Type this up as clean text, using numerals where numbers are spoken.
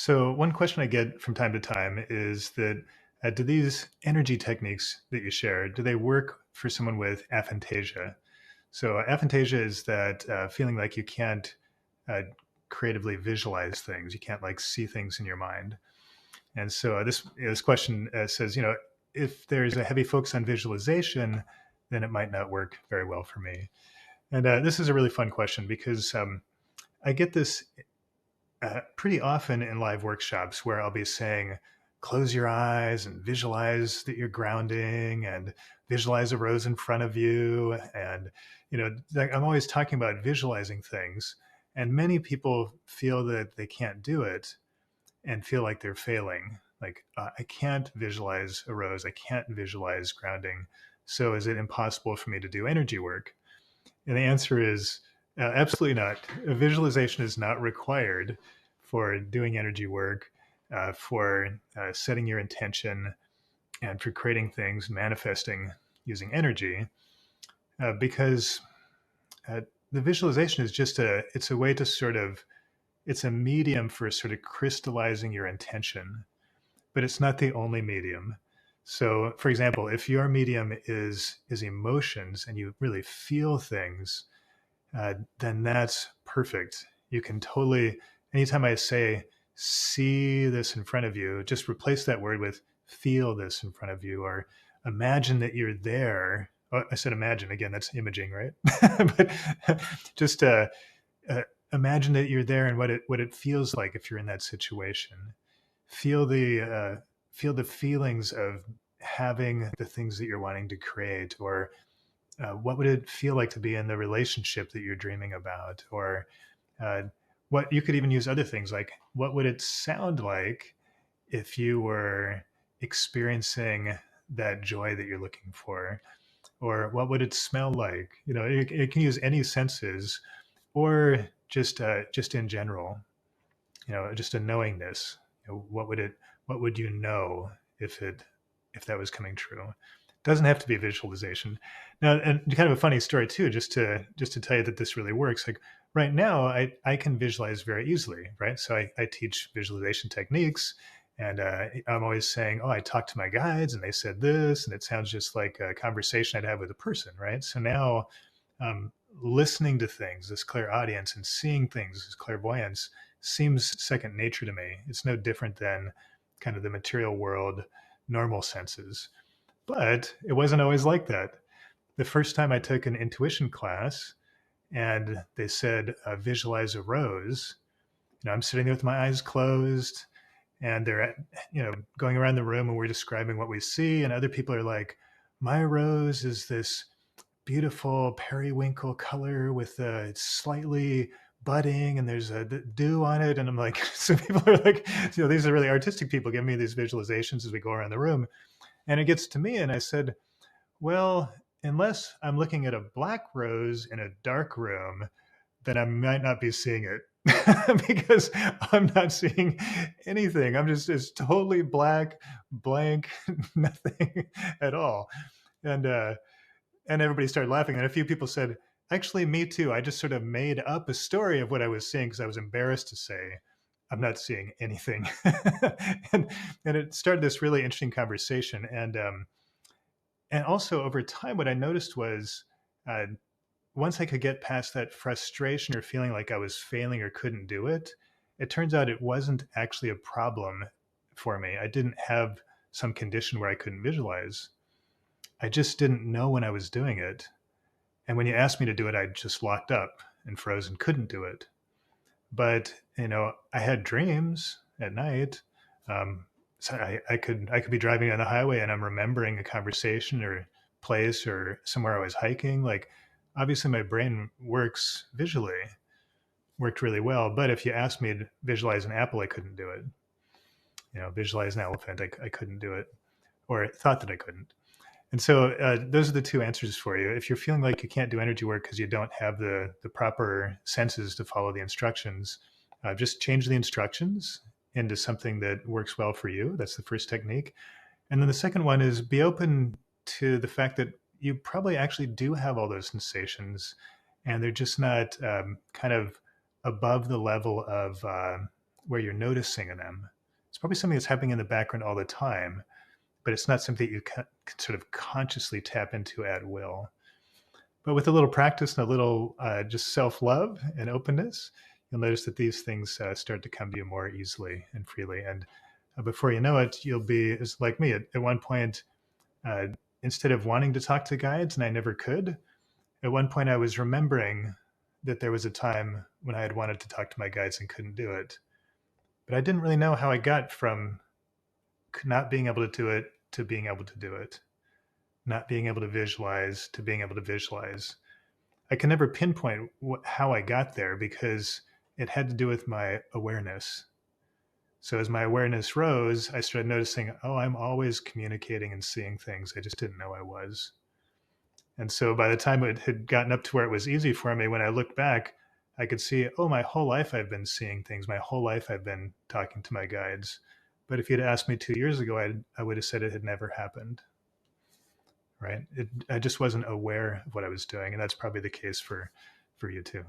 So one question I get from time to time is that do these energy techniques that you share, do they work for someone with aphantasia? So aphantasia is that feeling like you can't uh, creatively visualize things. You can't like see things in your mind. And so this question says, if there's a heavy focus on visualization, then it might not work very well for me. And this is a really fun question because I get this pretty often in live workshops where I'll be saying, close your eyes and visualize that you're grounding and visualize a rose in front of you. And, like I'm always talking about visualizing things. And many people feel that they can't do it and feel like they're failing. Like, I can't visualize a rose. I can't visualize grounding. So is it impossible for me to do energy work? And the answer is absolutely not. A visualization is not required for doing energy work, for setting your intention, and for creating things, manifesting using energy, because uh, the visualization is it's a way to it's a medium for sort of crystallizing your intention, but it's not the only medium. So, for example, if your medium is emotions and you really feel things, then that's perfect. You can totally, anytime I say, see this in front of you, just replace that word with feel this in front of you or imagine that you're there. Oh, I said imagine again, that's imaging, right? But just uh, imagine that you're there and what it feels like if you're in that situation. Feel the feelings of having the things that you're wanting to create, or what would it feel like to be in the relationship that you're dreaming about? Or uh, what you could even use other things like what would it sound like if you were experiencing that joy that you're looking for? Or what would it smell like? It can use any senses or just in general, just a knowingness. What would you know if that was coming true? It doesn't have to be a visualization. Now, and kind of a funny story too, just to tell you that this really works. Like right now, I can visualize very easily, right? So I teach visualization techniques, and I'm always saying, oh, I talked to my guides, and they said this, and it sounds just like a conversation I'd have with a person, right? So now, listening to things, this clairaudience, and seeing things, this clairvoyance, seems second nature to me. It's no different than kind of the material world normal senses. But it wasn't always like that. The first time I took an intuition class and they said, visualize a rose, I'm sitting there with my eyes closed and they're, going around the room and we're describing what we see. And other people are like, my rose is this beautiful periwinkle color with a slightly budding and there's a dew on it. And I'm like, so people are like, these are really artistic people giving me these visualizations as we go around the room. And it gets to me and I said, well, unless I'm looking at a black rose in a dark room, then I might not be seeing it because I'm not seeing anything. I'm just it's totally black, blank, nothing at all. And and everybody started laughing. And a few people said, actually, me too. I just sort of made up a story of what I was seeing because I was embarrassed to say I'm not seeing anything. and and it started this really interesting conversation. And also over time, what I noticed was uh, once I could get past that frustration or feeling like I was failing or couldn't do it, it turns out it wasn't actually a problem for me. I didn't have some condition where I couldn't visualize. I just didn't know when I was doing it. And when you asked me to do it, I just locked up and froze and couldn't do it. But I had dreams at night. So I could be driving on the highway and I'm remembering a conversation or place or somewhere I was hiking. Like obviously my brain works visually, worked really well. But if you asked me to visualize an apple, I couldn't do it. Visualize an elephant, I couldn't do it, or thought that I couldn't. And so those are the two answers for you. If you're feeling like you can't do energy work because you don't have the proper senses to follow the instructions, just change the instructions into something that works well for you. That's the first technique. And then the second one is be open to the fact that you probably actually do have all those sensations and they're just not kind of above the level of where you're noticing them. It's probably something that's happening in the background all the time, but it's not something that you can sort of consciously tap into at will. But with a little practice and a little just self-love and openness, you'll notice that these things start to come to you more easily and freely. And before you know it, you'll be, it's like me, at one point, uh, instead of wanting to talk to guides, and I never could, at one point I was remembering that there was a time when I had wanted to talk to my guides and couldn't do it. But I didn't really know how I got from not being able to do it to being able to do it, not being able to visualize to being able to visualize. I can never pinpoint how I got there because it had to do with my awareness. So as my awareness rose, I started noticing, oh, I'm always communicating and seeing things. I just didn't know I was. And so by the time it had gotten up to where it was easy for me, when I looked back, I could see, oh, my whole life I've been seeing things. My whole life I've been talking to my guides. But if you'd asked me 2 years ago, I would have said it had never happened. Right? I just wasn't aware of what I was doing. And that's probably the case for you too.